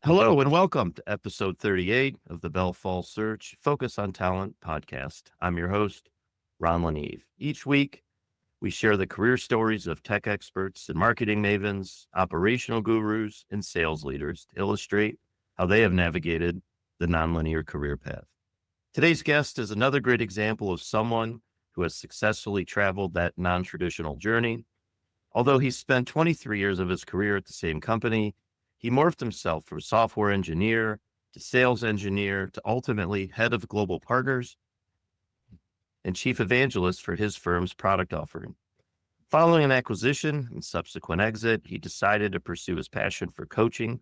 Hello and welcome to episode 38 of the Bell Falls Search Focus on Talent podcast. I'm your host, Ron Laneve. Each week, we share the career stories of tech experts and marketing mavens, operational gurus, and sales leaders to illustrate how they have navigated the nonlinear career path. Today's guest is another great example of someone who has successfully traveled that non-traditional journey. Although he spent 23 years of his career at the same company, he morphed himself from software engineer to sales engineer to ultimately head of global partners and chief evangelist for his firm's product offering. Following an acquisition and subsequent exit, he decided to pursue his passion for coaching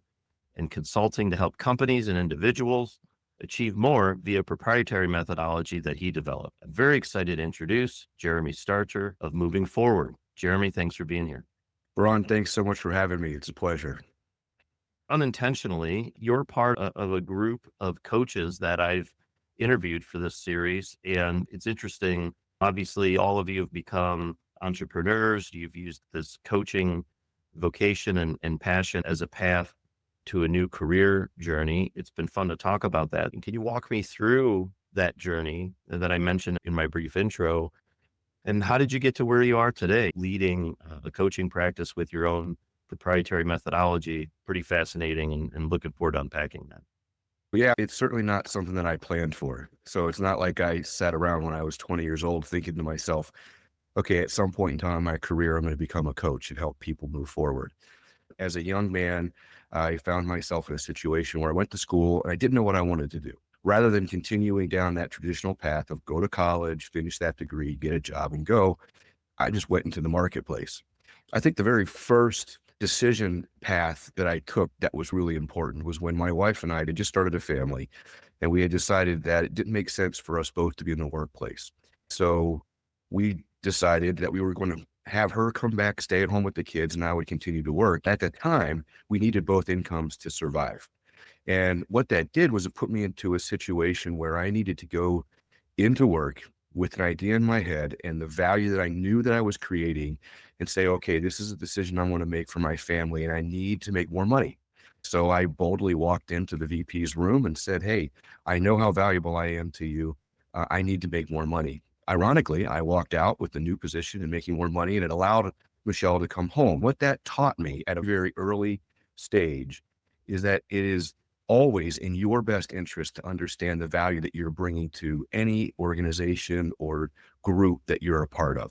and consulting to help companies and individuals achieve more via proprietary methodology that he developed. I'm very excited to introduce Jeremy Starcher of Moving Forward. Jeremy, thanks for being here. Ron, thanks so much for having me. It's a pleasure. Unintentionally, you're part of a group of coaches that I've interviewed for this series. And it's interesting. Obviously, all of you have become entrepreneurs. You've used this coaching vocation and passion as a path to a new career journey. It's been fun to talk about that. And can you walk me through that journey that I mentioned in my brief intro? And how did you get to where you are today, leading a coaching practice with your own proprietary methodology? Pretty fascinating and looking forward to unpacking that. Yeah, it's certainly not something that I planned for. So it's not like I sat around when I was 20 years old thinking to myself, okay, at some point in time in my career, I'm going to become a coach and help people move forward. As a young man, I found myself in a situation where I went to school and I didn't know what I wanted to do. Rather than continuing down that traditional path of go to college, finish that degree, get a job and go, I just went into the marketplace. I think the very first decision path that I took that was really important was when my wife and I had just started a family and we had decided that it didn't make sense for us both to be in the workplace. So we decided that we were going to have her come back, stay at home with the kids, and I would continue to work. At the time, we needed both incomes to survive. And what that did was it put me into a situation where I needed to go into work with an idea in my head and the value that I knew that I was creating and say, okay, this is a decision I want to make for my family and I need to make more money. So I boldly walked into the VP's room and said, hey, I know how valuable I am to you. I need to make more money. Ironically, I walked out with the new position and making more money, and it allowed Michelle to come home. What that taught me at a very early stage is that it is always in your best interest to understand the value that you're bringing to any organization or group that you're a part of.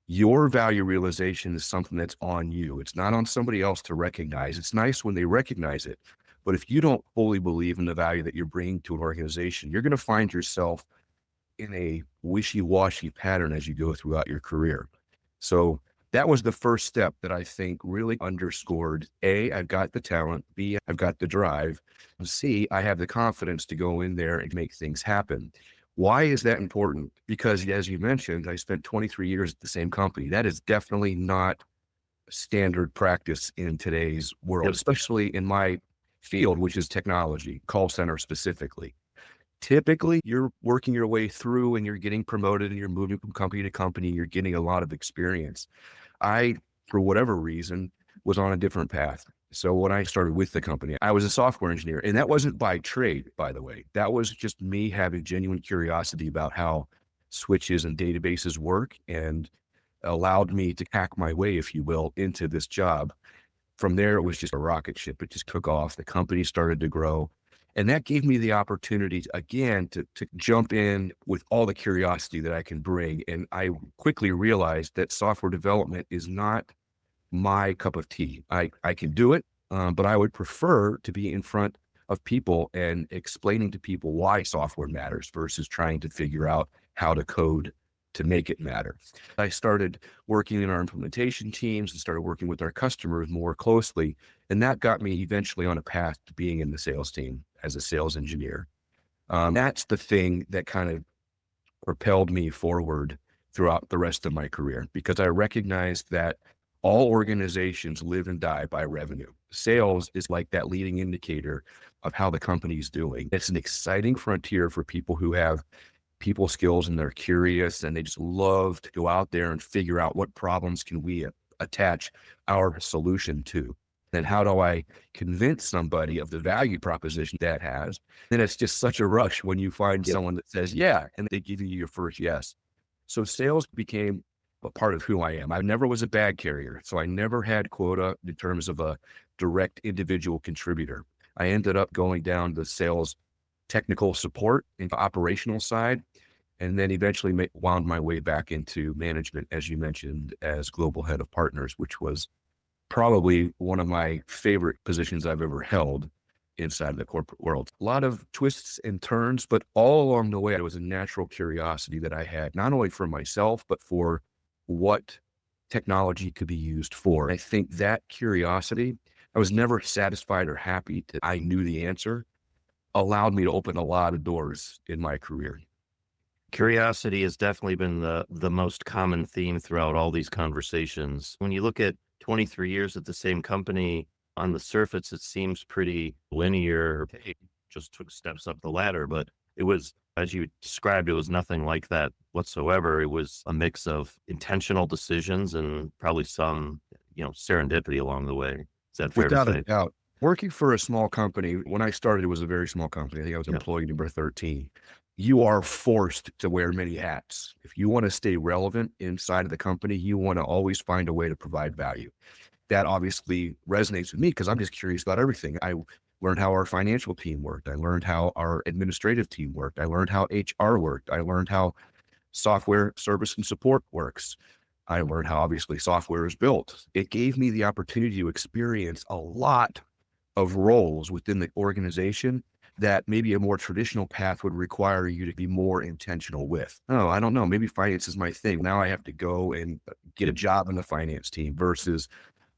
Your value realization is something that's on you. It's not on somebody else to recognize. It's nice when they recognize it, but if you don't fully believe in the value that you're bringing to an organization, you're going to find yourself in a wishy-washy pattern as you go throughout your career. So that was the first step that I think really underscored A, I've got the talent, B, I've got the drive, and C, I have the confidence to go in there and make things happen. Why is that important? Because as you mentioned, I spent 23 years at the same company. That is definitely not standard practice in today's world, Yep. especially in my field, which is technology, call center specifically. Typically, you're working your way through and you're getting promoted and you're moving from company to company. You're getting a lot of experience. I, for whatever reason, was on a different path. So when I started with the company, I was a software engineer, and that wasn't by trade, by the way. That was just me having genuine curiosity about how switches and databases work and allowed me to hack my way, if you will, into this job. From there, it was just a rocket ship. It just took off. The company started to grow. And that gave me the opportunity, again, to jump in with all the curiosity that I can bring. And I quickly realized that software development is not my cup of tea. I can do it, but I would prefer to be in front of people and explaining to people why software matters versus trying to figure out how to code to make it matter. I started working in our implementation teams and started working with our customers more closely. And that got me eventually on a path to being in the sales team as a sales engineer. That's the thing that kind of propelled me forward throughout the rest of my career, because I recognized that all organizations live and die by revenue. Sales is like that leading indicator of how the company's doing. It's an exciting frontier for people who have people skills and they're curious and they just love to go out there and figure out what problems can we attach our solution to. Then how do I convince somebody of the value proposition that has? Then it's just such a rush when you find Yep. someone that says, yeah, and they give you your first yes. So sales became a part of who I am. I never was a bag carrier. So I never had quota in terms of a direct individual contributor. I ended up going down the sales technical support and operational side, and then eventually wound my way back into management, as you mentioned, as global head of partners, which was probably one of my favorite positions I've ever held inside the corporate world. A lot of twists and turns, but all along the way, it was a natural curiosity that I had, not only for myself, but for what technology could be used for. I think that curiosity, I was never satisfied or happy that I knew the answer, allowed me to open a lot of doors in my career. Curiosity has definitely been the most common theme throughout all these conversations. When you look at 23 years at the same company, on the surface, it seems pretty linear. Hey, just took steps up the ladder, but it was, as you described, it was nothing like that whatsoever. It was a mix of intentional decisions and probably some, serendipity along the way. Is that fair to Without a say? doubt. Working for a small company, when I started, it was a very small company. I think I was Yeah. employee number 13. You are forced to wear many hats. If you want to stay relevant inside of the company, you want to always find a way to provide value. That obviously resonates with me because I'm just curious about everything. I learned how our financial team worked. I learned how our administrative team worked. I learned how HR worked. I learned how software service and support works. I learned how obviously software is built. It gave me the opportunity to experience a lot of roles within the organization that maybe a more traditional path would require you to be more intentional with. Oh, I don't know. Maybe finance is my thing. Now I have to go and get a job in the finance team versus,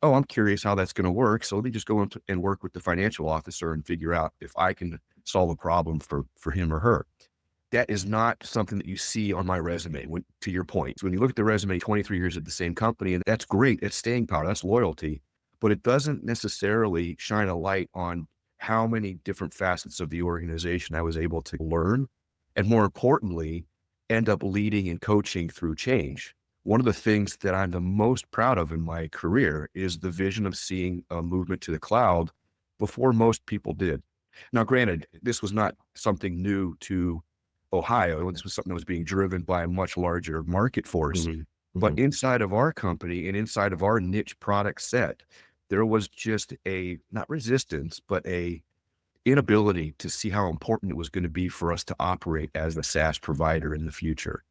oh, I'm curious how that's going to work. So let me just go and work with the financial officer and figure out if I can solve a problem for him or her. That is not something that you see on my resume. To your point, when you look at the resume, 23 years at the same company, and that's great. It's staying power. That's loyalty, but it doesn't necessarily shine a light on how many different facets of the organization I was able to learn. And more importantly, end up leading and coaching through change. One of the things that I'm the most proud of in my career is the vision of seeing a movement to the cloud before most people did. Now, granted, this was not something new to Ohio. This was something that was being driven by a much larger market force. Mhm. But Mhm. inside of our company and inside of our niche product set, there was just a, not resistance, but a inability to see how important it was going to be for us to operate as a SaaS provider in the future.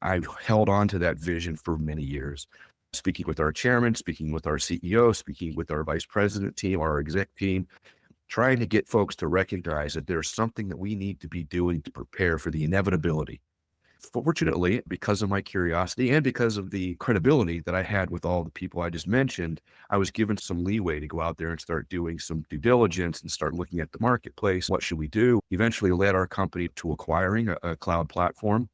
I held on to that vision for many years, speaking with our chairman, speaking with our CEO, speaking with our vice president team, our exec team, trying to get folks to recognize that there's something that we need to be doing to prepare for the inevitability. Fortunately, because of my curiosity and because of the credibility that I had with all the people I just mentioned, I was given some leeway to go out there and start doing some due diligence and start looking at the marketplace. What should we do? Eventually led our company to acquiring a cloud platform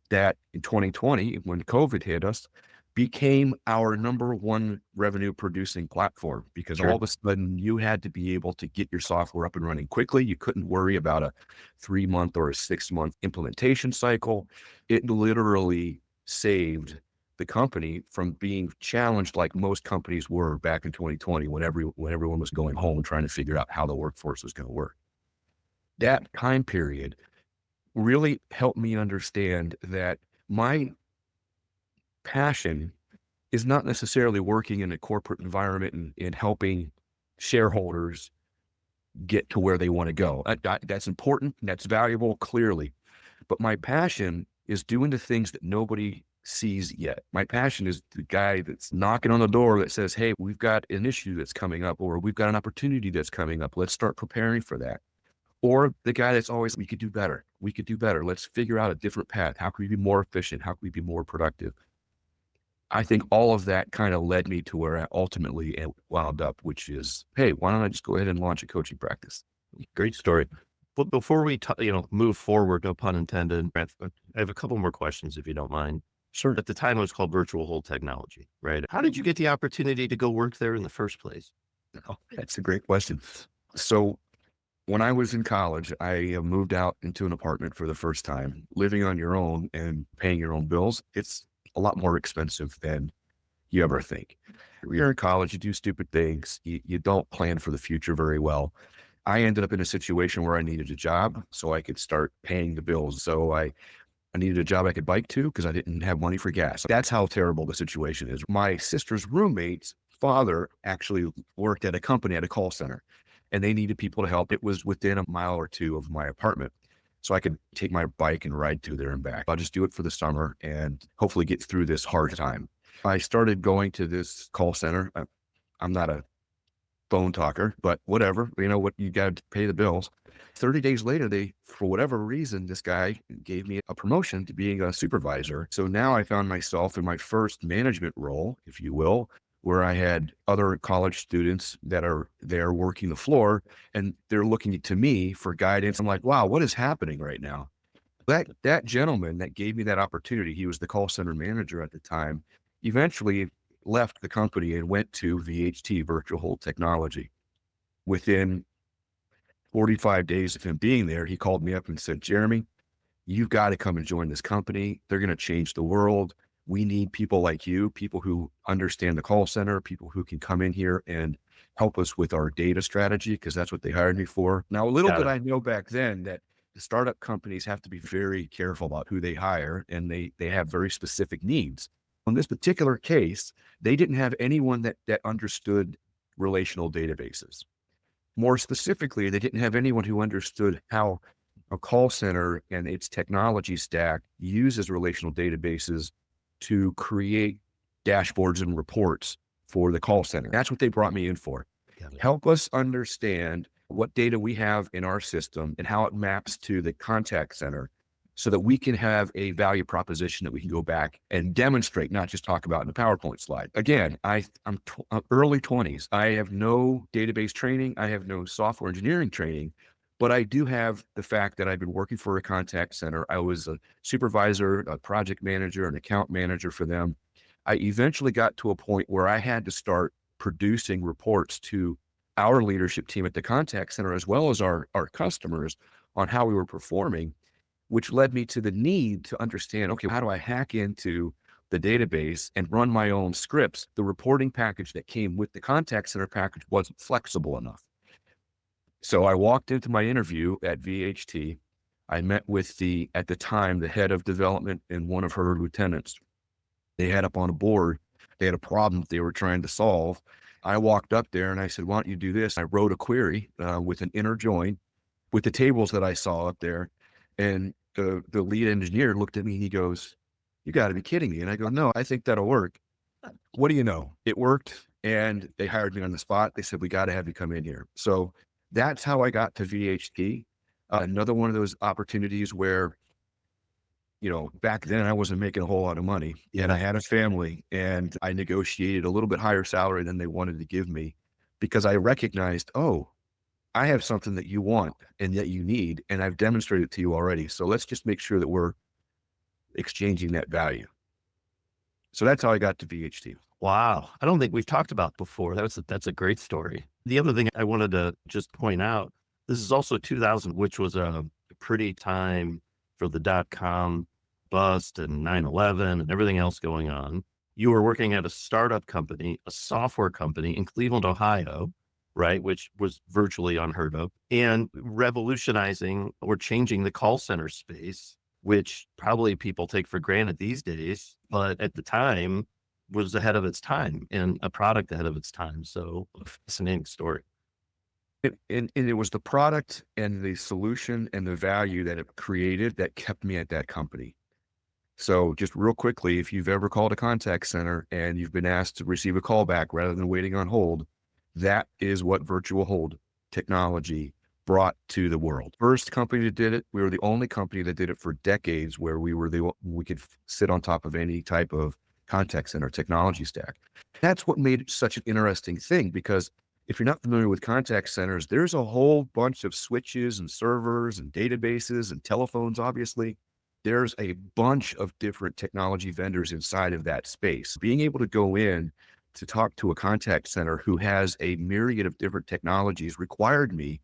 that in 2020, when COVID hit us, became our number one revenue producing platform because all Sure. of a sudden you had to be able to get your software up and running quickly. You couldn't worry about a 3-month or a 6-month implementation cycle. It literally saved the company from being challenged like most companies were back in 2020 when everyone was going home and trying to figure out how the workforce was going to work. That time period really helped me understand that my passion is not necessarily working in a corporate environment and helping shareholders get to where they want to go. That's important. That's valuable, clearly. But my passion is doing the things that nobody sees yet. My passion is the guy that's knocking on the door that says, hey, we've got an issue that's coming up, or we've got an opportunity that's coming up. Let's start preparing for that. Or the guy that's always, we could do better. We could do better. Let's figure out a different path. How can we be more efficient? How can we be more productive? I think all of that kind of led me to where I ultimately wound up, which is, hey, why don't I just go ahead and launch a coaching practice? Great story. But before we move forward, no pun intended, I have a couple more questions if you don't mind. Sure. At the time, it was called Virtual Hold Technology, right? How did you get the opportunity to go work there in the first place? Oh, that's a great question. So when I was in college, I moved out into an apartment for the first time. Living on your own and paying your own bills, it's a lot more expensive than you ever think. You're in college, you do stupid things. You don't plan for the future very well. I ended up in a situation where I needed a job so I could start paying the bills. So I needed a job I could bike to because I didn't have money for gas. That's how terrible the situation is. My sister's roommate's father actually worked at a company at a call center, and they needed people to help. It was within a mile or two of my apartment. So I could take my bike and ride to there and back. I'll just do it for the summer and hopefully get through this hard time. I started going to this call center. I'm not a phone talker, but whatever, what, you got to pay the bills. 30 days later, for whatever reason, this guy gave me a promotion to being a supervisor. So now I found myself in my first management role, if you will, where I had other college students that are there working the floor, and they're looking to me for guidance. I'm like, wow, what is happening right now? That gentleman that gave me that opportunity, he was the call center manager at the time, eventually left the company and went to VHT, Virtual Hold Technology. Within 45 days of him being there, he called me up and said, Jeremy, you've got to come and join this company. They're going to change the world. We need people like you, people who understand the call center, people who can come in here and help us with our data strategy, because that's what they hired me for. Now, a little bit I know back then that the startup companies have to be very careful about who they hire, and they have very specific needs. In this particular case, they didn't have anyone that understood relational databases. More specifically, they didn't have anyone who understood how a call center and its technology stack uses relational databases to create dashboards and reports for the call center. That's what they brought me in for. Help us understand what data we have in our system and how it maps to the contact center, so that we can have a value proposition that we can go back and demonstrate, not just talk about in a PowerPoint slide. Again, I'm early 20s. I have no database training. I have no software engineering training, but I do have the fact that I've been working for a contact center. I was a supervisor, a project manager, an account manager for them. I eventually got to a point where I had to start producing reports to our leadership team at the contact center, as well as our customers, on how we were performing, which led me to the need to understand, okay, how do I hack into the database and run my own scripts? The reporting package that came with the contact center package wasn't flexible enough. So I walked into my interview at VHT. I met with at the time, the head of development and one of her lieutenants. They had up on a board, they had a problem that they were trying to solve. I walked up there and I said, why don't you do this? I wrote a query with an inner join with the tables that I saw up there. And the lead engineer looked at me and he goes, you got to be kidding me. And I go, no, I think that'll work. What do you know? It worked. And they hired me on the spot. They said, we got to have you come in here. So that's how I got to VHT. Another one of those opportunities where, back then I wasn't making a whole lot of money, yet I had a family, and I negotiated a little bit higher salary than they wanted to give me, because I recognized, oh, I have something that you want and that you need, and I've demonstrated it to you already. So let's just make sure that we're exchanging that value. So that's how I got to VHT. Wow. I don't think we've talked about before. That's a great story. The other thing I wanted to just point out, this is also 2000, which was a pretty time for the .com bust and 9/11 and everything else going on. You were working at a startup company, a software company in Cleveland, Ohio, right? Which was virtually unheard of, and revolutionizing or changing the call center space, which probably people take for granted these days, but at the time was ahead of its time and a product ahead of its time. So fascinating story. And it was the product and the solution and the value that it created that kept me at that company. So just real quickly, if you've ever called a contact center and you've been asked to receive a call back rather than waiting on hold, that is what virtual hold technology brought to the world. First company that did it. We were the only company that did it for decades, where we could sit on top of any type of contact center technology stack. That's what made it such an interesting thing, because if you're not familiar with contact centers, there's a whole bunch of switches and servers and databases and telephones. Obviously, there's a bunch of different technology vendors inside of that space. Being able to go in to talk to a contact center who has a myriad of different technologies required me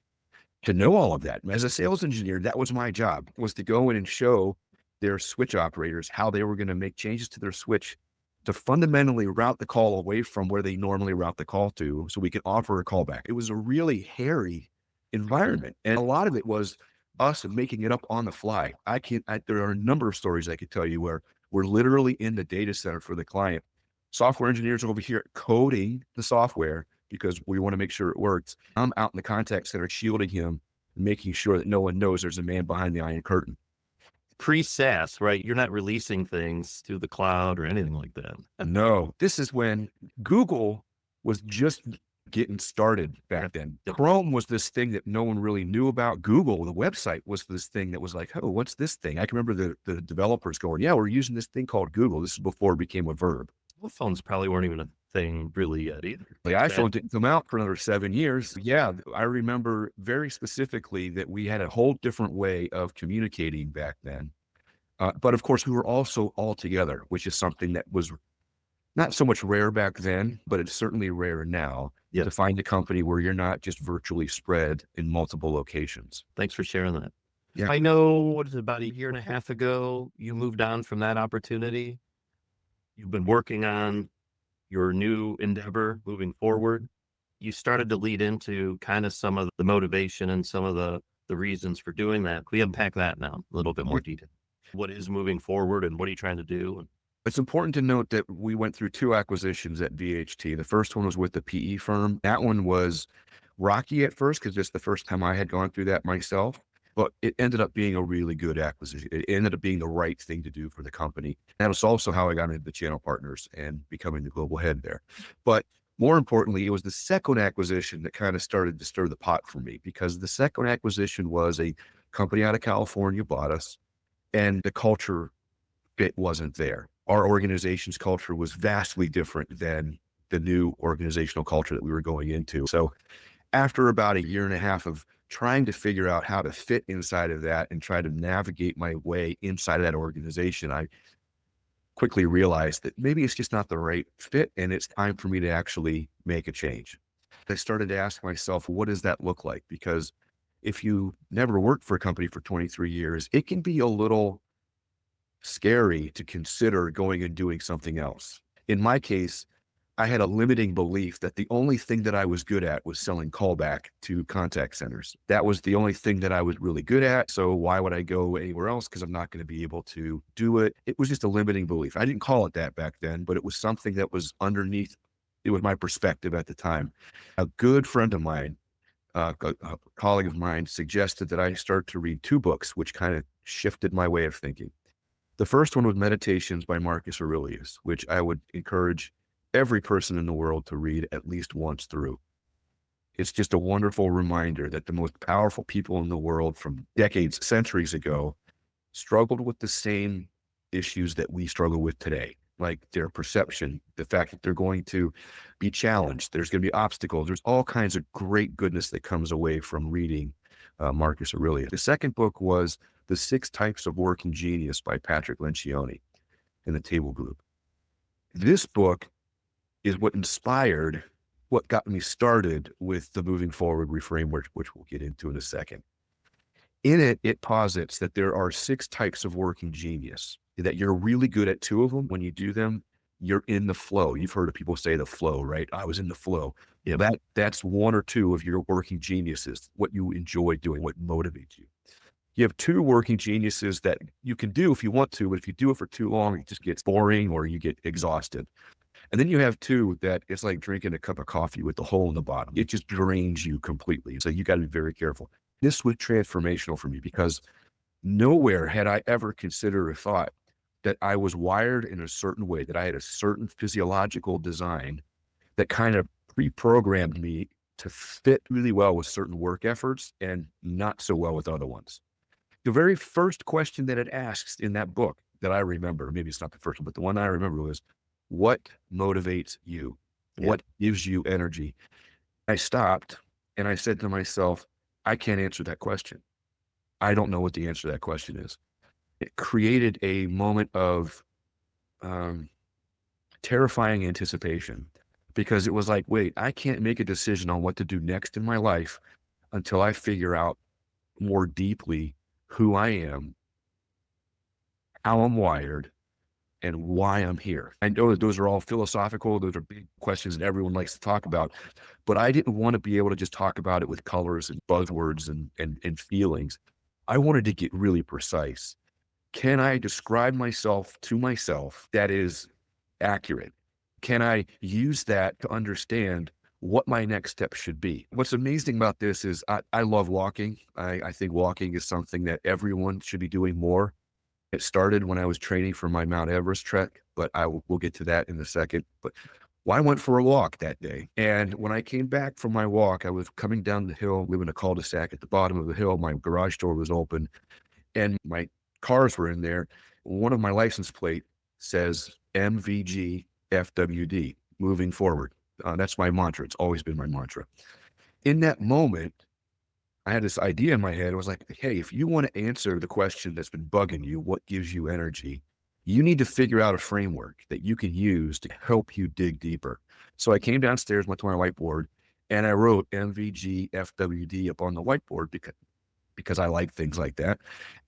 to know all of that. As a sales engineer, that was my job, was to go in and show their switch operators how they were going to make changes to their switch to fundamentally route the call away from where they normally route the call to so we could offer a callback. It was a really hairy environment. And a lot of it was us making it up on the fly. There are a number of stories I could tell you where we're literally in the data center for the client. Software engineers are over here coding the software because we want to make sure it works. I'm out in the contact center shielding him, making sure that no one knows there's a man behind the iron curtain. Pre-SaaS, right? You're not releasing things to the cloud or anything like that. No, this is when Google was just getting started back then. Chrome was this thing that no one really knew about. Google, the website, was this thing that was like, oh, what's this thing? I can remember the developers going, yeah, we're using this thing called Google. This is before it became a verb. Well, phones probably weren't even a thing really yet either. The iPhone didn't come out for another 7 years. Yeah, I remember very specifically that we had a whole different way of communicating back then. But of course, we were also all together, which is something that was not so much rare back then, but it's certainly rare now to find a company where you're not just virtually spread in multiple locations. Thanks for sharing that. Yeah. I know, what is it, about a year and a half ago, you moved on from that opportunity. You've been working on your new endeavor moving forward. You started to lead into kind of some of the motivation and some of the reasons for doing that. Can we unpack that now a little bit more detail? What is moving forward and what are you trying to do? It's important to note that we went through 2 acquisitions at VHT. The first one was with the PE firm. That one was rocky at first because it's the first time I had gone through that myself, but it ended up being a really good acquisition. It ended up being the right thing to do for the company. That was also how I got into the channel partners and becoming the global head there. But more importantly, it was the second acquisition that kind of started to stir the pot for me, because the second acquisition was a company out of California bought us, and the culture fit wasn't there. Our organization's culture was vastly different than the new organizational culture that we were going into. So after about a year and a half of trying to figure out how to fit inside of that and try to navigate my way inside of that organization, I quickly realized that maybe it's just not the right fit and it's time for me to actually make a change. I started to ask myself, what does that look like? Because if you never worked for a company for 23 years, it can be a little scary to consider going and doing something else. In my case, I had a limiting belief that the only thing that I was good at was selling callback to contact centers. That was the only thing that I was really good at. So why would I go anywhere else? Because I'm not going to be able to do it. It was just a limiting belief. I didn't call it that back then, but it was something that was underneath. It was my perspective at the time. A good friend of mine, a colleague of mine, suggested that I start to read 2 books, which kind of shifted my way of thinking. The first one was Meditations by Marcus Aurelius, which I would encourage every person in the world to read at least once through. It's just a wonderful reminder that the most powerful people in the world from decades, centuries ago, struggled with the same issues that we struggle with today, like their perception, the fact that they're going to be challenged. There's going to be obstacles. There's all kinds of great goodness that comes away from reading Marcus Aurelius. The second book was The 6 Types of Working Genius by Patrick Lencioni in the Table Group. This book is what inspired what got me started with the Moving Forward Reframework, which we'll get into in a second. In it, it posits that there are 6 types of working genius, that you're really good at 2 of them. When you do them, you're in the flow. You've heard of people say the flow, right? I was in the flow. Yeah, that's 1 or 2 of your working geniuses, what you enjoy doing, what motivates you. You have 2 working geniuses that you can do if you want to, but if you do it for too long, it just gets boring or you get exhausted. And then you have 2 that it's like drinking a cup of coffee with the hole in the bottom. It just drains you completely. So you got to be very careful. This was transformational for me because nowhere had I ever considered or thought that I was wired in a certain way, that I had a certain physiological design that kind of pre-programmed me to fit really well with certain work efforts and not so well with other ones. The very first question that it asks in that book that I remember, maybe it's not the first one, but the one I remember was, what motivates you? Yeah. What gives you energy? I stopped and I said to myself, I can't answer that question. I don't know what the answer to that question is. It created a moment of terrifying anticipation because it was like, wait, I can't make a decision on what to do next in my life until I figure out more deeply who I am, how I'm wired, and why I'm here. I know that those are all philosophical. Those are big questions that everyone likes to talk about, but I didn't want to be able to just talk about it with colors and buzzwords and feelings. I wanted to get really precise. Can I describe myself to myself that is accurate? Can I use that to understand what my next step should be? What's amazing about this is I love walking. I think walking is something that everyone should be doing more. It started when I was training for my Mount Everest trek, but we'll get to that in a second. But I went for a walk that day. And when I came back from my walk, I was coming down the hill, living in a cul-de-sac at the bottom of the hill. My garage door was open and my cars were in there. One of my license plate says MVG FWD, moving forward. That's my mantra. It's always been my mantra. In that moment, I had this idea in my head. I was like, hey, if you want to answer the question that's been bugging you, what gives you energy? You need to figure out a framework that you can use to help you dig deeper. So I came downstairs, went to my whiteboard, and I wrote MVG FWD up on the whiteboard because I like things like that.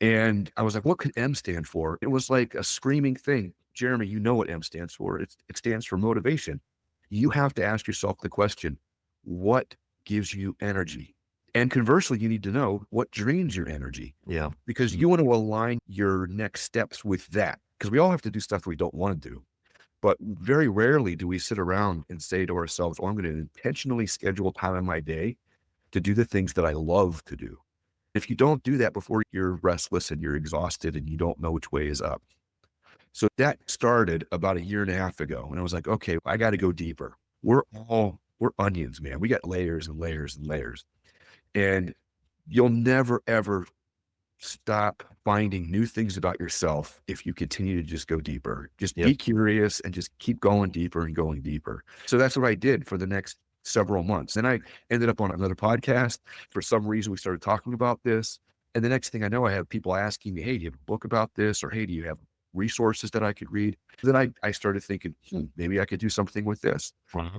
And I was like, what could M stand for? It was like a screaming thing. Jeremy, you know what M stands for. It stands for motivation. You have to ask yourself the question, what gives you energy? And conversely, you need to know what drains your energy. Yeah. Because you want to align your next steps with that. Because we all have to do stuff we don't want to do. But very rarely do we sit around and say to ourselves, oh, I'm going to intentionally schedule time in my day to do the things that I love to do. If you don't do that before, you're restless and you're exhausted and you don't know which way is up. So that started about 1.5 years ago. And I was like, okay, I got to go deeper. We're onions, man. We got layers and layers and layers. And you'll never, ever stop finding new things about yourself if you continue to just go deeper. Just be curious and just keep going deeper and going deeper. So that's what I did for the next several months. Then I ended up on another podcast. For some reason, we started talking about this. And the next thing I know, I have people asking me, hey, do you have a book about this? Or, hey, do you have resources that I could read? Then I started thinking, maybe I could do something with this. Wow.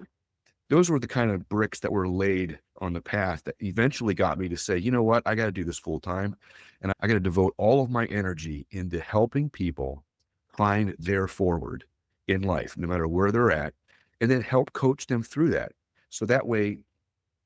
Those were the kind of bricks that were laid on the path that eventually got me to say, you know what, I got to do this full time. And I got to devote all of my energy into helping people find their forward in life, no matter where they're at, and then help coach them through that. So that way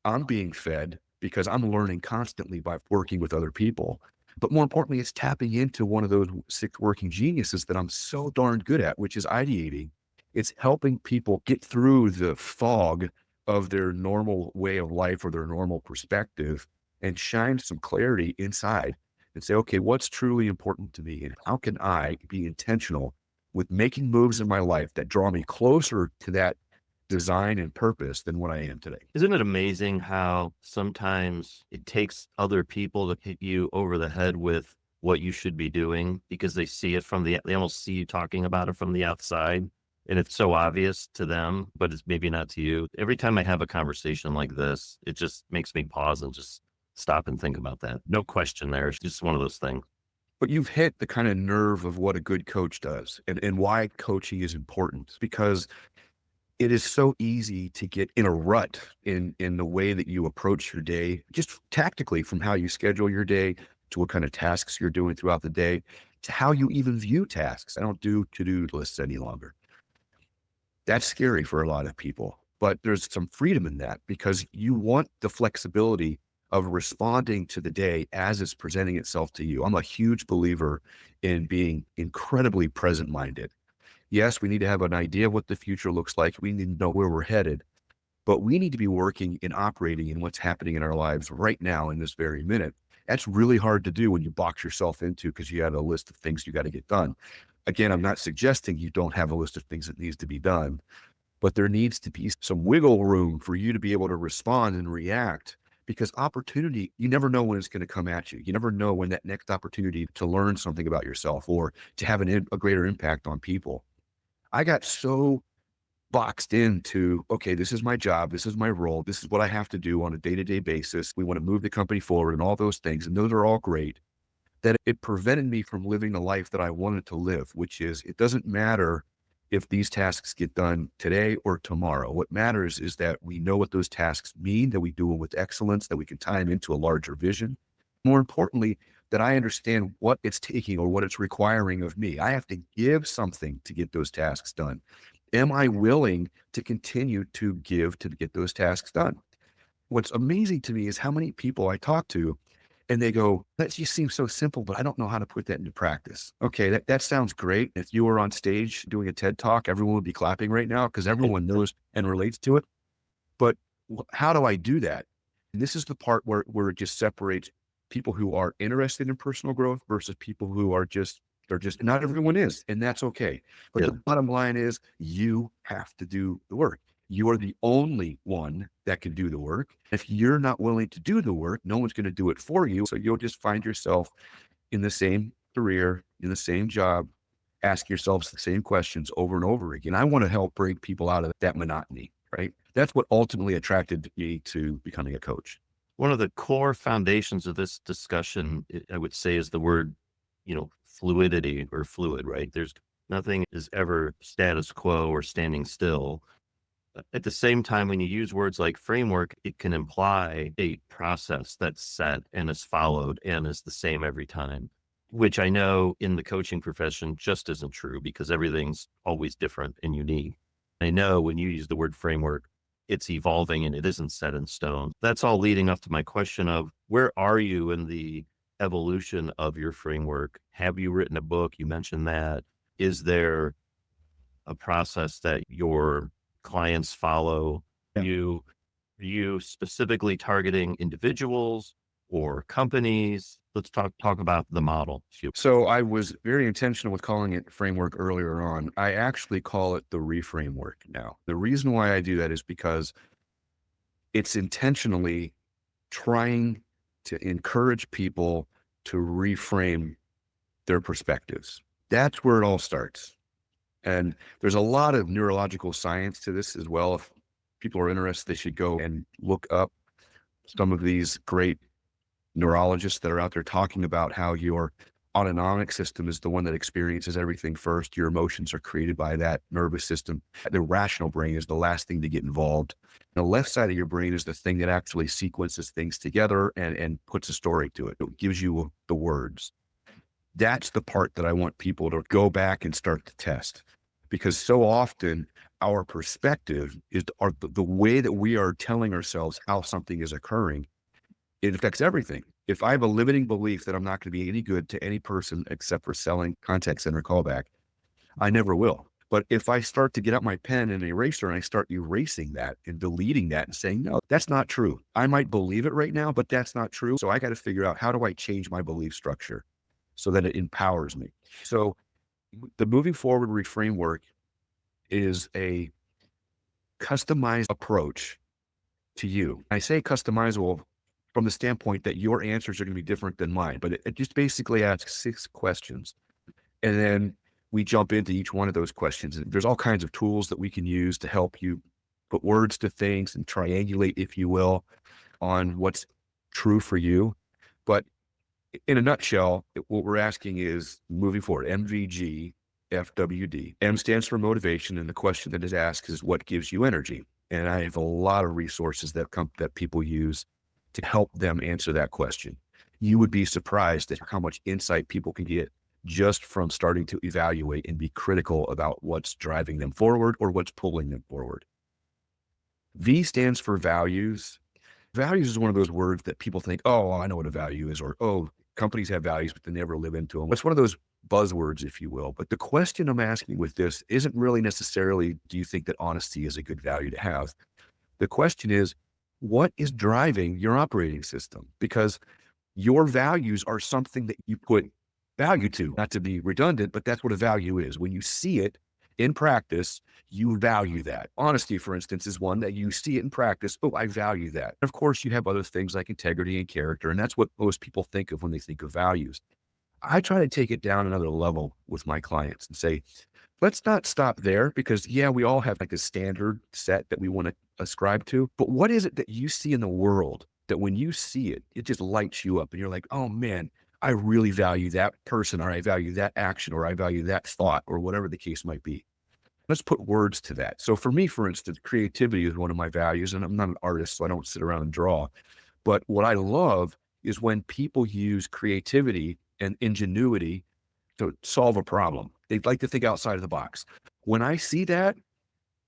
I'm being fed because I'm learning constantly by working with other people. But more importantly, it's tapping into one of those 6 working geniuses that I'm so darn good at, which is ideating. It's helping people get through the fog of their normal way of life or their normal perspective and shine some clarity inside and say, okay, what's truly important to me? And how can I be intentional with making moves in my life that draw me closer to that design and purpose than what I am today? Isn't it amazing how sometimes it takes other people to hit you over the head with what you should be doing because they see it they almost see you talking about it from the outside. And it's so obvious to them, but it's maybe not to you. Every time I have a conversation like this, it just makes me pause and just stop and think about that. No question there. It's just one of those things. But you've hit the kind of nerve of what a good coach does and why coaching is important, because it is so easy to get in a rut in the way that you approach your day, just tactically, from how you schedule your day to what kind of tasks you're doing throughout the day, to how you even view tasks. I don't do to-do lists any longer. That's scary for a lot of people, but there's some freedom in that because you want the flexibility of responding to the day as it's presenting itself to you. I'm a huge believer in being incredibly present-minded. Yes, we need to have an idea of what the future looks like. We need to know where we're headed, but we need to be working and operating in what's happening in our lives right now in this very minute. That's really hard to do when you box yourself into because you have a list of things you got to get done. Again, I'm not suggesting you don't have a list of things that needs to be done, but there needs to be some wiggle room for you to be able to respond and react, because opportunity, you never know when it's going to come at you. You never know when that next opportunity to learn something about yourself or to have a greater impact on people. I got so boxed into, okay, this is my job. This is my role. This is what I have to do on a day-to-day basis. We want to move the company forward and all those things. And those are all great. That it prevented me from living the life that I wanted to live, which is, it doesn't matter if these tasks get done today or tomorrow. What matters is that we know what those tasks mean, that we do them with excellence, that we can tie them into a larger vision. More importantly, that I understand what it's taking or what it's requiring of me. I have to give something to get those tasks done. Am I willing to continue to give to get those tasks done? What's amazing to me is how many people I talk to and they go, that just seems so simple, but I don't know how to put that into practice. Okay, that sounds great. If you were on stage doing a TED talk, everyone would be clapping right now because everyone knows and relates to it. But how do I do that? And this is the part where it just separates people who are interested in personal growth versus people who are they're just, not everyone is, and that's okay. But Yeah. the bottom line is you have to do the work. You are the only one that can do the work. If you're not willing to do the work, no one's going to do it for you. So you'll just find yourself in the same career, in the same job, ask yourselves the same questions over and over again. I want to help break people out of that monotony, right? That's what ultimately attracted me to becoming a coach. One of the core foundations of this discussion, I would say, is the word, fluidity or fluid, right? There's nothing is ever status quo or standing still. At the same time, when you use words like framework, it can imply a process that's set and is followed and is the same every time, which I know in the coaching profession just isn't true because everything's always different and unique. I know when you use the word framework, it's evolving and it isn't set in stone. That's all leading up to my question of where are you in the evolution of your framework? Have you written a book? You mentioned that. Is there a process that your clients follow? Yeah. Are you specifically targeting individuals or companies? Let's talk about the model. So I was very intentional with calling it framework earlier on. I actually call it the reframework now. The reason why I do that is because it's intentionally trying to encourage people to reframe their perspectives. That's where it all starts. And there's a lot of neurological science to this as well. If people are interested, they should go and look up some of these great neurologists that are out there talking about how your autonomic system is the one that experiences everything first. Your emotions are created by that nervous system. The rational brain is the last thing to get involved. The left side of your brain is the thing that actually sequences things together and puts a story to it. It gives you the words. That's the part that I want people to go back and start to test, because so often our perspective is the way that we are telling ourselves how something is occurring. It affects everything. If I have a limiting belief that I'm not going to be any good to any person except for selling contact center callback, I never will. But if I start to get out my pen and eraser and I start erasing that and deleting that and saying, no, that's not true. I might believe it right now, but that's not true. So I got to figure out, how do I change my belief structure so that it empowers me? So the moving forward reframework is a customized approach to you. I say customizable from the standpoint that your answers are going to be different than mine, but it just basically asks 6 questions. And then we jump into each one of those questions. And there's all kinds of tools that we can use to help you put words to things and triangulate, if you will, on what's true for you. But in a nutshell, what we're asking is, moving forward, MVG FWD. M stands for motivation, and the question that is asked is, what gives you energy? And I have a lot of resources that people use to help them answer that question. You would be surprised at how much insight people can get just from starting to evaluate and be critical about what's driving them forward or what's pulling them forward. V stands for values. Values is one of those words that people think, oh, I know what a value is, or, oh, companies have values, but they never live into them. It's one of those buzzwords, if you will. But the question I'm asking with this isn't really necessarily, do you think that honesty is a good value to have? The question is, what is driving your operating system? Because your values are something that you put value to, not to be redundant, but that's what a value is. When you see it in practice, you value that. Honesty, for instance, is one that you see it in practice. Oh, I value that. Of course, you have other things like integrity and character, and that's what most people think of when they think of values. I try to take it down another level with my clients and say, let's not stop there, because yeah, we all have like a standard set that we want to ascribe to, but what is it that you see in the world that when you see it, it just lights you up and you're like, oh man, I really value that person, or I value that action, or I value that thought, or whatever the case might be. Let's put words to that. So for me, for instance, creativity is one of my values, and I'm not an artist, so I don't sit around and draw. But what I love is when people use creativity and ingenuity to solve a problem. They like to think outside of the box. When I see that,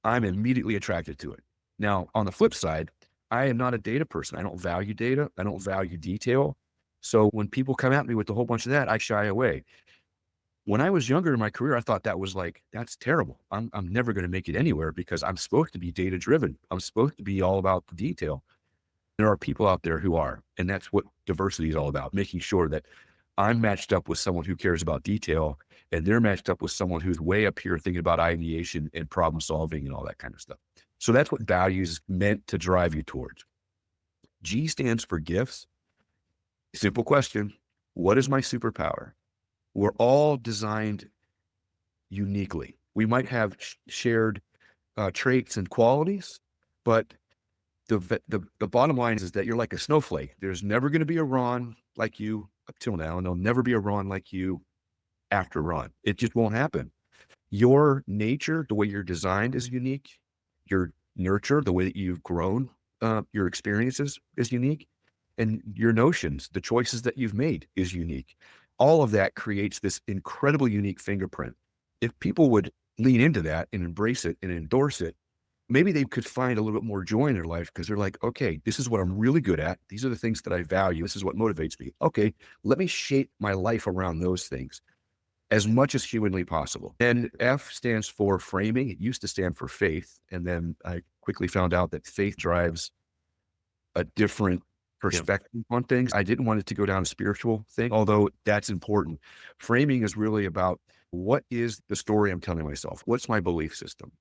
I'm immediately attracted to it. Now, on the flip side, I am not a data person. I don't value data. I don't value detail. So when people come at me with a whole bunch of that, I shy away. When I was younger in my career, I thought that was like, that's terrible. I'm never going to make it anywhere because I'm supposed to be data driven. I'm supposed to be all about the detail. There are people out there who are, and that's what diversity is all about, making sure that I'm matched up with someone who cares about detail and they're matched up with someone who's way up here thinking about ideation and problem solving and all that kind of stuff. So that's what values meant to drive you towards. G stands for gifts. Simple question. What is my superpower? We're all designed uniquely. We might have shared traits and qualities, but the bottom line is that you're like a snowflake. There's never going to be a Ron like you up till now, and there'll never be a Ron like you after Ron. It just won't happen. Your nature, the way you're designed is unique. Your nurture, the way that you've grown, your experiences is unique. And your notions, the choices that you've made is unique. All of that creates this incredibly unique fingerprint. If people would lean into that and embrace it and endorse it, maybe they could find a little bit more joy in their life because they're like, okay, this is what I'm really good at. These are the things that I value. This is what motivates me. Okay, let me shape my life around those things as much as humanly possible. And F stands for framing. It used to stand for faith. And then I quickly found out that faith drives a different perspective on things. I didn't want it to go down a spiritual thing, although that's important. Framing is really about what is the story I'm telling myself? What's my belief system?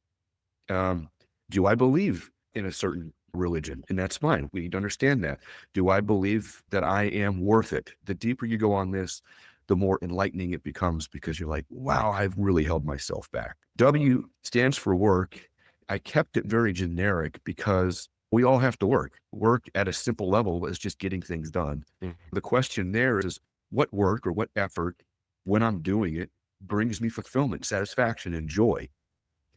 Do I believe in a certain religion? And that's fine. We need to understand that. Do I believe that I am worth it? The deeper you go on this, the more enlightening it becomes because you're like, wow, I've really held myself back. W stands for work. I kept it very generic because we all have to work. Work at a simple level is just getting things done. Mhm. The question there is what work or what effort, when I'm doing it, brings me fulfillment, satisfaction, and joy.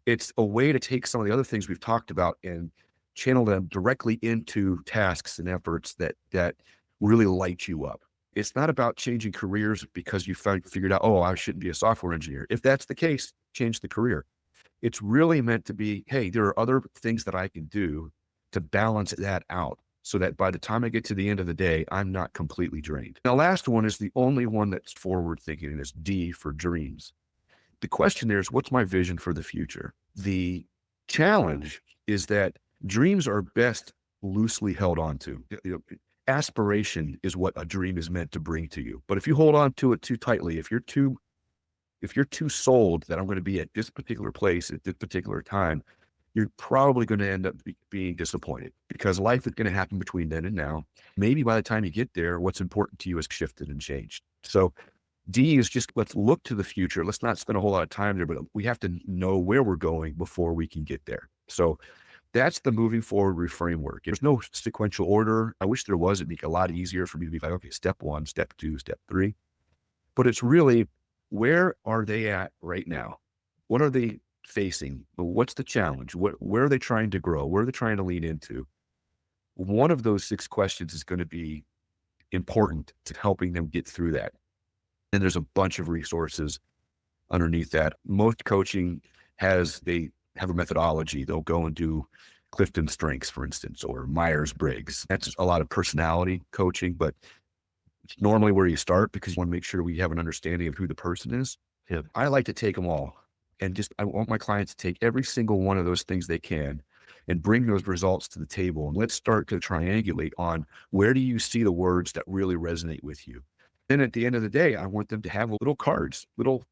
It's a way to take some of the other things we've talked about and channel them directly into tasks and efforts that really light you up. It's not about changing careers because you figured out, oh, I shouldn't be a software engineer. If that's the case, change the career. It's really meant to be, hey, there are other things that I can do to balance that out so that by the time I get to the end of the day, I'm not completely drained. The last one is the only one that's forward thinking, and it's D for dreams. The question there is, what's my vision for the future? The challenge is that dreams are best loosely held on to. Aspiration is what a dream is meant to bring to you. But if you hold on to it too tightly, if you're too sold that I'm going to be at this particular place at this particular time, you're probably going to end up being disappointed because life is going to happen between then and now. Maybe by the time you get there, what's important to you has shifted and changed. So D is just, let's look to the future. Let's not spend a whole lot of time there, but we have to know where we're going before we can get there. So that's the moving forward reframework. There's no sequential order. I wish there was. It'd make it a lot easier for me to be like, okay, step 1, step 2, step 3. But it's really, where are they at right now? What are they facing? What's the challenge? Where are they trying to grow? Where are they trying to lean into? One of those 6 questions is going to be important to helping them get through that. And there's a bunch of resources underneath that. Most coaching they have a methodology. They'll go and do Clifton Strengths, for instance, or Myers-Briggs. That's a lot of personality coaching, but it's normally where you start because you want to make sure we have an understanding of who the person is. Yeah. I like to take them all and I want my clients to take every single one of those things they can and bring those results to the table. And let's start to triangulate on where do you see the words that really resonate with you? Then at the end of the day, I want them to have little cards, little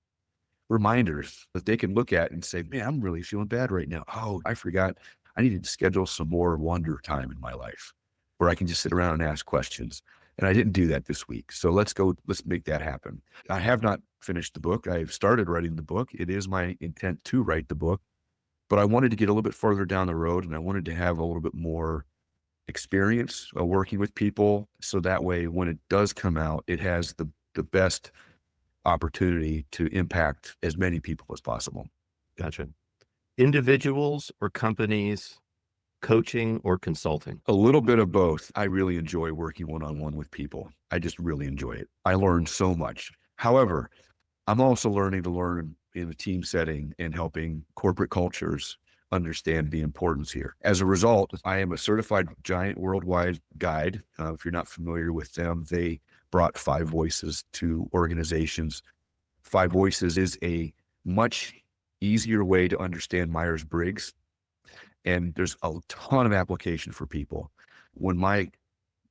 reminders that they can look at and say, man, I'm really feeling bad right now. Oh, I forgot. I needed to schedule some more wonder time in my life where I can just sit around and ask questions. And I didn't do that this week. So let's make that happen. I have not finished the book. I've started writing the book. It is my intent to write the book, but I wanted to get a little bit further down the road and I wanted to have a little bit more experience working with people. So that way, when it does come out, it has the best opportunity to impact as many people as possible. Gotcha. Individuals or companies coaching or consulting? A little bit of both. I really enjoy working one-on-one with people. I just really enjoy it. I learn so much. However, I'm also learning to learn in a team setting and helping corporate cultures understand the importance here. As a result, I am a certified Giant Worldwide Guide. If you're not familiar with them, they brought Five Voices to organizations. Five Voices is a much easier way to understand Myers-Briggs, and there's a ton of application for people. When my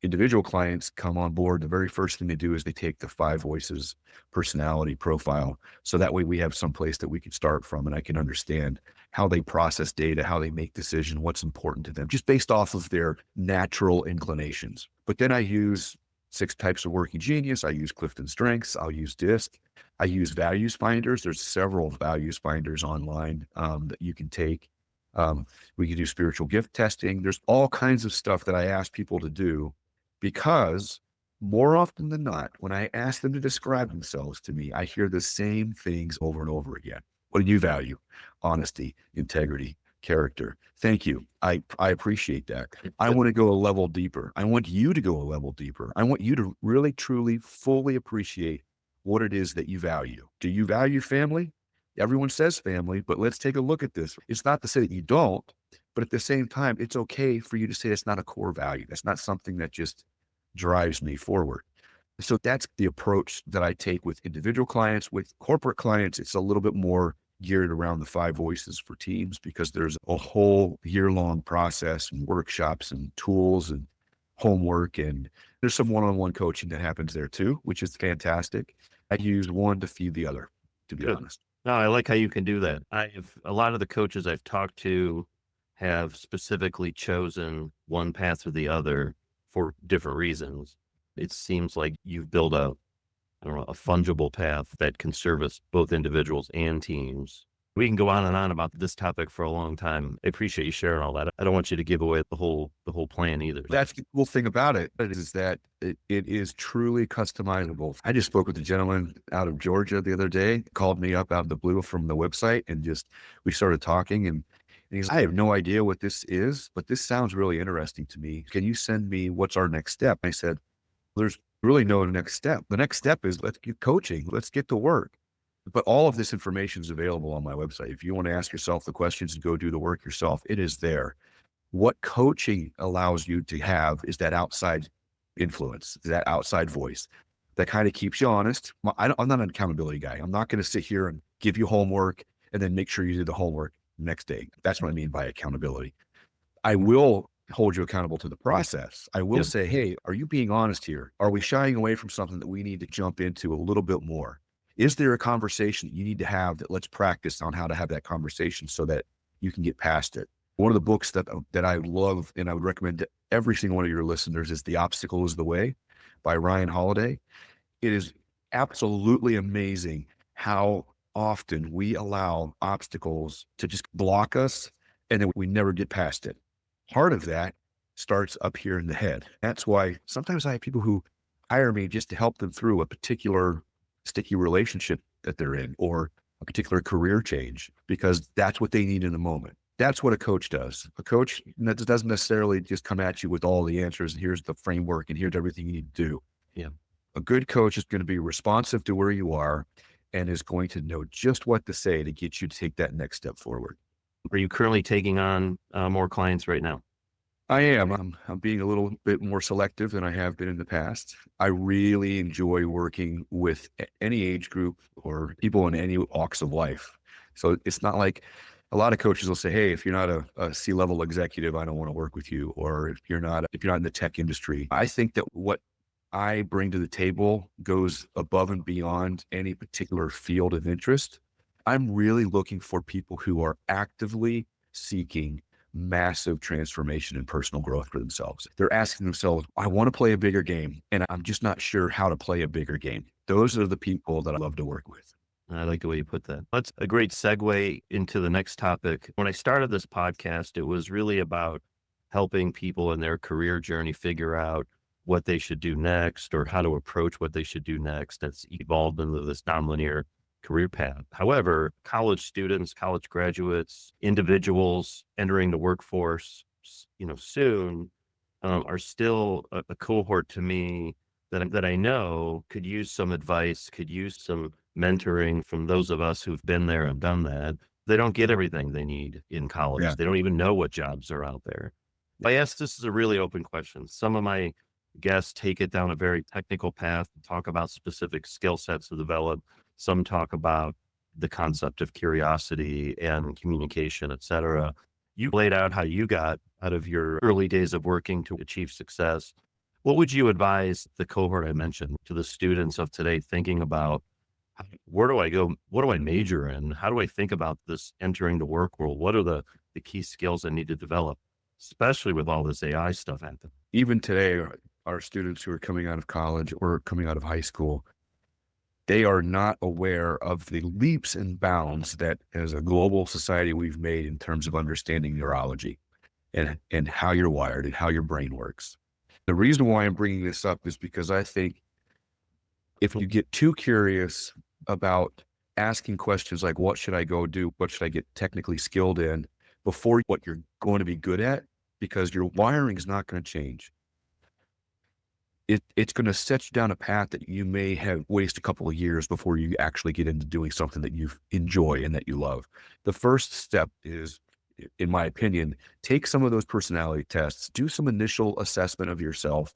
individual clients come on board, the very first thing they do is they take the Five Voices personality profile. So that way we have some place that we can start from, and I can understand how they process data, how they make decisions, what's important to them, just based off of their natural inclinations. But then I use 6 types of working genius. I use Clifton Strengths. I'll use DISC. I use values finders. There's several values finders online that you can take. We can do spiritual gift testing. There's all kinds of stuff that I ask people to do, because more often than not, when I ask them to describe themselves to me, I hear the same things over and over again. What do you value? Honesty, integrity, character. Thank you. I appreciate that. I want to go a level deeper. I want you to go a level deeper. I want you to really, truly, fully appreciate what it is that you value. Do you value family? Everyone says family, but let's take a look at this. It's not to say that you don't, but at the same time, it's okay for you to say it's not a core value. That's not something that just drives me forward. So that's the approach that I take with individual clients. With corporate clients, it's a little bit more geared around the Five Voices for teams, because there's a whole year-long process and workshops and tools and homework. And there's some one-on-one coaching that happens there too, which is fantastic. I use one to feed the other, to be honest. No, I like how you can do that. A lot of the coaches I've talked to have specifically chosen one path or the other for different reasons. It seems like you've built a a fungible path that can service both individuals and teams. We can go on and on about this topic for a long time. I appreciate you sharing all that. I don't want you to give away the whole plan either. That's the cool thing about it, is that it is truly customizable. I just spoke with a gentleman out of Georgia the other day, called me up out of the blue from the website, and we started talking, and he's, I have no idea what this is, but this sounds really interesting to me. Can you send me what's our next step? I said, there's really no next step. The next step is, let's get coaching. Let's get to work. But all of this information is available on my website. If you want to ask yourself the questions and go do the work yourself, it is there. What coaching allows you to have is that outside influence, that outside voice that kind of keeps you honest. I'm not an accountability guy. I'm not going to sit here and give you homework and then make sure you did the homework the next day. That's what I mean by accountability. I will hold you accountable to the process. I will say, hey, are you being honest here? Are we shying away from something that we need to jump into a little bit more? Is there a conversation that you need to have that let's practice on how to have that conversation so that you can get past it? One of the books that I love and I would recommend to every single one of your listeners is The Obstacle is the Way by Ryan Holiday. It is absolutely amazing how often we allow obstacles to just block us and then we never get past it. Part of that starts up here in the head. That's why sometimes I have people who hire me just to help them through a particular sticky relationship that they're in or a particular career change, because that's what they need in the moment. That's what a coach does. A coach that doesn't necessarily just come at you with all the answers and here's the framework and here's everything you need to do. Yeah. A good coach is going to be responsive to where you are and is going to know just what to say to get you to take that next step forward. Are you currently taking on more clients right now? I am. I'm being a little bit more selective than I have been in the past. I really enjoy working with any age group or people in any walks of life. So it's not like a lot of coaches will say, hey, if you're not a C-level executive, I don't want to work with you. Or if you're not in the tech industry. I think that what I bring to the table goes above and beyond any particular field of interest. I'm really looking for people who are actively seeking massive transformation and personal growth for themselves. They're asking themselves, I want to play a bigger game, and I'm just not sure how to play a bigger game. Those are the people that I love to work with. I like the way you put that. That's a great segue into the next topic. When I started this podcast, it was really about helping people in their career journey figure out what they should do next or how to approach what they should do next. That's evolved into this nonlinear career path. However, college students, college graduates, individuals entering the workforce, soon, are still a cohort to me that I know could use some advice, could use some mentoring from those of us who've been there and done that. They don't get everything they need in college. Yeah. They don't even know what jobs are out there. I ask this is a really open question. Some of my guests take it down a very technical path, talk about specific skill sets to develop. Some talk about the concept of curiosity and communication, et cetera. You laid out how you got out of your early days of working to achieve success. What would you advise the cohort I mentioned to the students of today thinking about where do I go? What do I major in? How do I think about this entering the work world? What are the key skills I need to develop, especially with all this AI stuff happening? Even today, our students who are coming out of college or coming out of high school, they are not aware of the leaps and bounds that as a global society we've made in terms of understanding neurology and how you're wired and how your brain works. The reason why I'm bringing this up is because I think if you get too curious about asking questions like, what should I go do? What should I get technically skilled in before what you're going to be good at? Because your wiring is not going to change. It's going to set you down a path that you may have waste a couple of years before you actually get into doing something that you enjoy and that you love. The first step is, in my opinion, take some of those personality tests, do some initial assessment of yourself,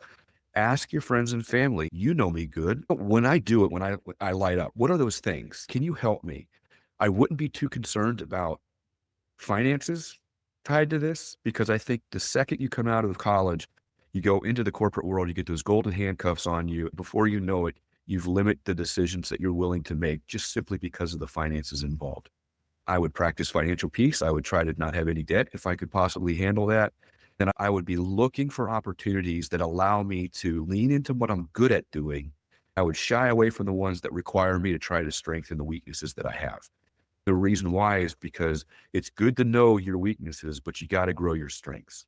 ask your friends and family, you know me good. When I do it, when I light up, what are those things? Can you help me? I wouldn't be too concerned about finances tied to this because I think the second you come out of college, you go into the corporate world, you get those golden handcuffs on you. Before you know it, you've limited the decisions that you're willing to make just simply because of the finances involved. I would practice financial peace. I would try to not have any debt if I could possibly handle that. Then I would be looking for opportunities that allow me to lean into what I'm good at doing. I would shy away from the ones that require me to try to strengthen the weaknesses that I have. The reason why is because it's good to know your weaknesses, but you got to grow your strengths.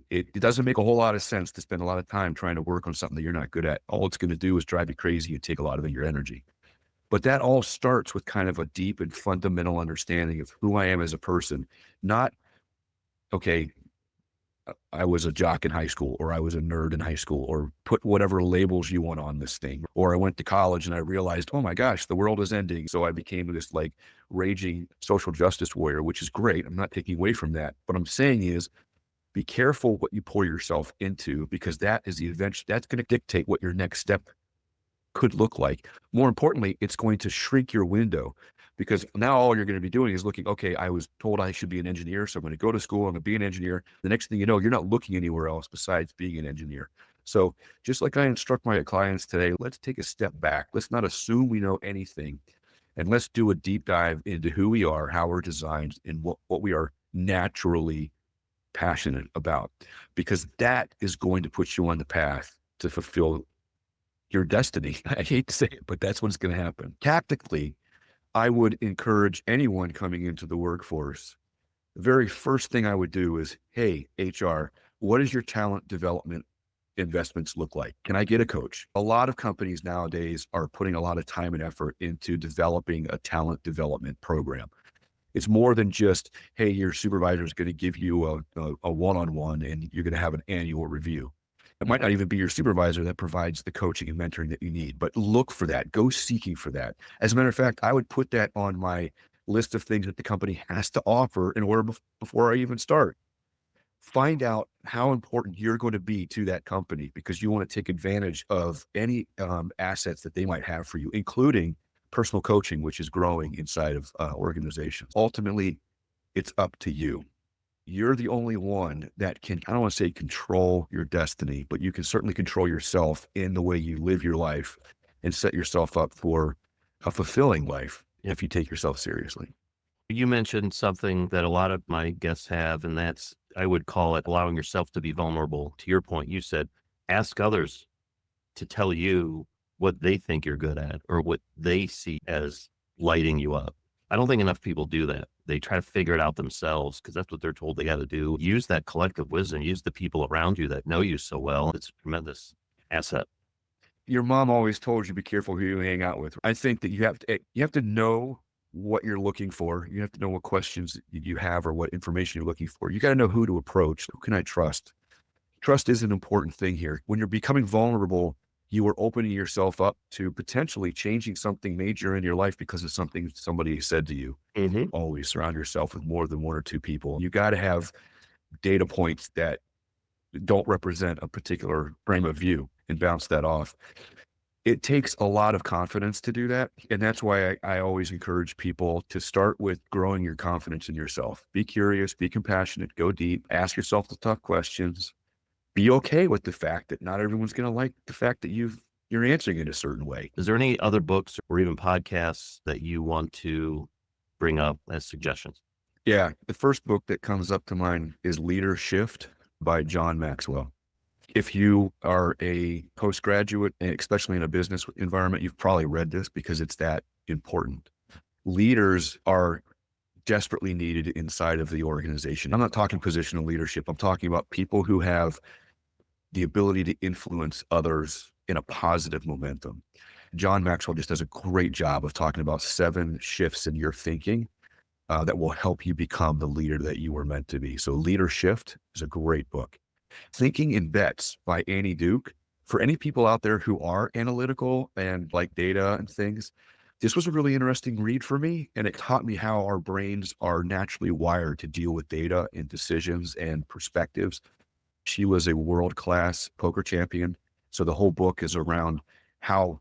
It doesn't make a whole lot of sense to spend a lot of time trying to work on something that you're not good at. All it's going to do is drive you crazy and take a lot of your energy. But that all starts with kind of a deep and fundamental understanding of who I am as a person. Not, okay, I was a jock in high school, or I was a nerd in high school, or put whatever labels you want on this thing. Or I went to college and I realized, oh my gosh, the world is ending. So I became this like raging social justice warrior, which is great. I'm not taking away from that. What I'm saying is, be careful what you pour yourself into, because that is the event that's going to dictate what your next step could look like. More importantly, it's going to shrink your window, because now all you're going to be doing is looking, okay, I was told I should be an engineer, so I'm going to go to school, I'm going to be an engineer. The next thing you know, you're not looking anywhere else besides being an engineer. So just like I instruct my clients today, let's take a step back. Let's not assume we know anything. And let's do a deep dive into who we are, how we're designed, and what we are naturally passionate about, because that is going to put you on the path to fulfill your destiny. I hate to say it, but that's what's going to happen. Tactically, I would encourage anyone coming into the workforce. The very first thing I would do is, hey, HR, what does your talent development investments look like? Can I get a coach? A lot of companies nowadays are putting a lot of time and effort into developing a talent development program. It's more than just, hey, your supervisor is going to give you a one-on-one and you're going to have an annual review. It might not even be your supervisor that provides the coaching and mentoring that you need, but look for that. Go seeking for that. As a matter of fact, I would put that on my list of things that the company has to offer in order before I even start. Find out how important you're going to be to that company, because you want to take advantage of any assets that they might have for you, including personal coaching, which is growing inside of organizations. Ultimately, it's up to you. You're the only one that can, I don't want to say control your destiny, but you can certainly control yourself in the way you live your life and set yourself up for a fulfilling life if you take yourself seriously. You mentioned something that a lot of my guests have, and that's, I would call it allowing yourself to be vulnerable. To your point, you said, ask others to tell you what they think you're good at or what they see as lighting you up. I don't think enough people do that. They try to figure it out themselves because that's what they're told they got to do. Use that collective wisdom, use the people around you that know you so well. It's a tremendous asset. Your mom always told you, be careful who you hang out with. I think that you have to know what you're looking for. You have to know what questions you have or what information you're looking for. You got to know who to approach. Who can I trust? Trust is an important thing here. When you're becoming vulnerable, you are opening yourself up to potentially changing something major in your life because of something somebody said to you. Mm-hmm. Always surround yourself with more than one or two people. You got to have data points that don't represent a particular frame of view and bounce that off. It takes a lot of confidence to do that. And that's why I always encourage people to start with growing your confidence in yourself. Be curious, be compassionate, go deep, ask yourself the tough questions. Be okay with the fact that not everyone's going to like the fact that you're answering it a certain way. Is there any other books or even podcasts that you want to bring up as suggestions? Yeah. The first book that comes up to mind is Leader Shift by John Maxwell. If you are a postgraduate, and especially in a business environment, you've probably read this because it's that important. Leaders are desperately needed inside of the organization. I'm not talking positional leadership. I'm talking about people who have the ability to influence others in a positive momentum. John Maxwell just does a great job of talking about 7 shifts in your thinking that will help you become the leader that you were meant to be. So Leader Shift is a great book. Thinking in Bets by Annie Duke. For any people out there who are analytical and like data and things, this was a really interesting read for me. And it taught me how our brains are naturally wired to deal with data and decisions and perspectives. She was a world-class poker champion. So the whole book is around how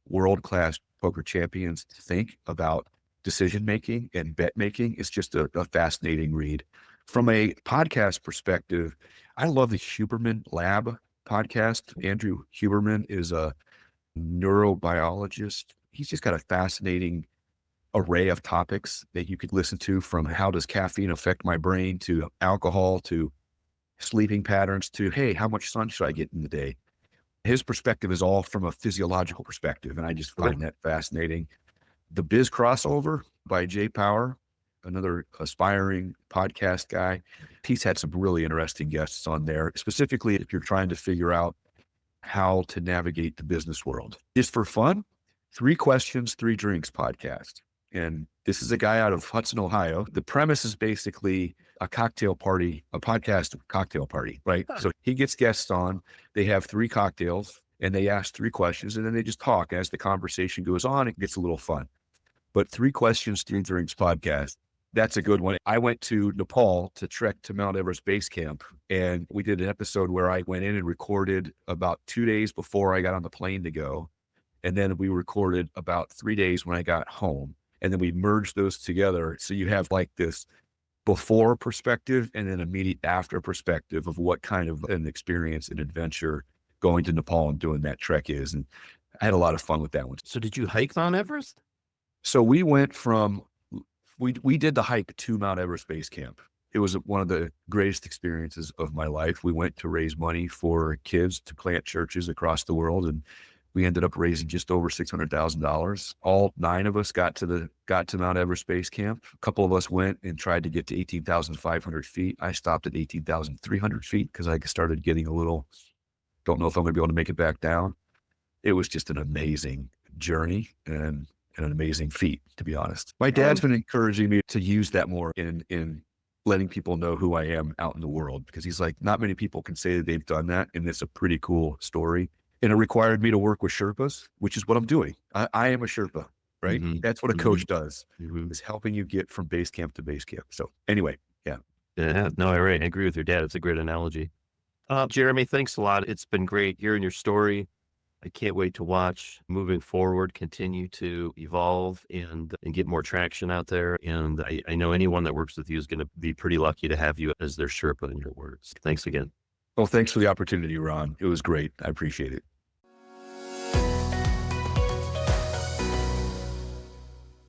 world-class poker champions think about decision-making and bet-making. It's just a fascinating read. From a podcast perspective, I love the Huberman Lab podcast. Andrew Huberman is a neurobiologist. He's just got a fascinating array of topics that you could listen to, from how does caffeine affect my brain, to alcohol, to sleeping patterns, to, hey, how much sun should I get in the day? His perspective is all from a physiological perspective, and I just find that fascinating. The Biz Crossover by Jay Power, another aspiring podcast guy. He's had some really interesting guests on there, specifically if you're trying to figure out how to navigate the business world. Just for fun, 3 Questions, 3 Drinks podcast. And this is a guy out of Hudson, Ohio. The premise is basically a cocktail party, a podcast cocktail party, right? So he gets guests on, they have 3 cocktails and they ask 3 questions, and then they just talk. As the conversation goes on, it gets a little fun. But 3 Questions, 3 Drinks podcast, that's a good one. I went to Nepal to trek to Mount Everest Base Camp, and we did an episode where I went in and recorded about 2 days before I got on the plane to go. And then we recorded about 3 days when I got home. And then we merged those together. So you have like this before perspective and then immediate after perspective of what kind of an experience and adventure going to Nepal and doing that trek is. And I had a lot of fun with that one. So did you hike Mount Everest? So we went from, we did the hike to Mount Everest Base Camp. It was one of the greatest experiences of my life. We went to raise money for kids to plant churches across the world, and we ended up raising just over $600,000. All 9 of us got to Mount Everest Base Camp. A couple of us went and tried to get to 18,500 feet. I stopped at 18,300 feet because I started getting a little, don't know if I'm going to be able to make it back down. It was just an amazing journey and an amazing feat, to be honest. My dad's been encouraging me to use that more in letting people know who I am out in the world, because he's like, not many people can say that they've done that. And it's a pretty cool story. And it required me to work with Sherpas, which is what I'm doing. I am a Sherpa, right? Mm-hmm. That's what a coach does, Mm-hmm. is helping you get from base camp to base camp. So anyway, yeah. Yeah, no, I agree with your dad. It's a great analogy. Jeremy, thanks a lot. It's been great hearing your story. I can't wait to watch moving forward, continue to evolve and get more traction out there. And I know anyone that works with you is going to be pretty lucky to have you as their Sherpa, in your words. Thanks again. Well, thanks for the opportunity, Ron. It was great. I appreciate it.